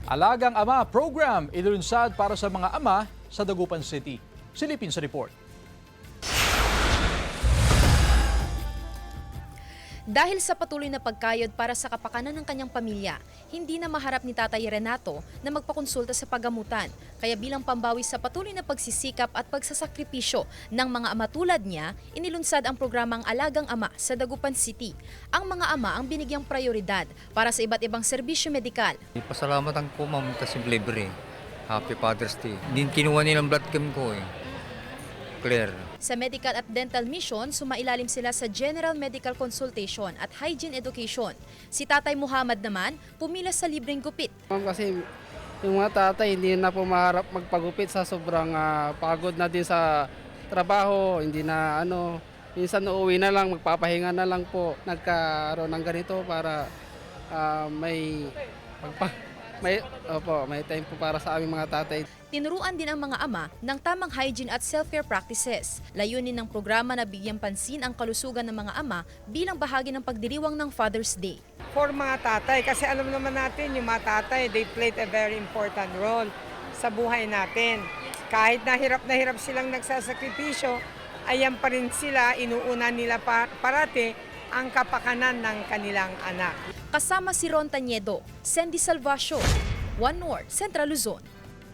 Alagang Ama program inilunsad para sa mga ama sa Dagupan City. Silipin sa report. Dahil sa patuloy na pagkayod para sa kapakanan ng kanyang pamilya, hindi na maharap ni Tatay Renato na magpakonsulta sa paggamutan. Kaya bilang pambawi sa patuloy na pagsisikap at pagsasakripisyo ng mga ama tulad niya, inilunsad ang programang Alagang Ama sa Dagupan City. Ang mga ama ang binigyang prioridad para sa iba't ibang serbisyo medikal. Pasalamatan ko, ma'am, kasi libre. Happy Father's Day. Hindi kinuha nilang blood cam ko eh. Clear. Sa medical at dental mission, sumailalim sila sa general medical consultation at hygiene education. Si Tatay Muhammad naman, pumila sa libreng gupit. Kasi yung mga tatay hindi na po maharap magpagupit sa sobrang pagod na din sa trabaho, hindi na minsan uuwi na lang, magpapahinga na lang po. Nagkaroon ng ganito para may time po para sa aming mga tatay. Tinuruan din ang mga ama ng tamang hygiene at self-care practices. Layunin ng programa na bigyan pansin ang kalusugan ng mga ama bilang bahagi ng pagdiriwang ng Father's Day. For mga tatay, kasi alam naman natin yung mga tatay, they played a very important role sa buhay natin. Kahit na hirap silang nagsasakripisyo, ayan pa rin sila, inuuna nila parati ang kapakanan ng kanilang anak. Kasama si Ron Tañedo, Sandy Salvacio, One North, Central Luzon.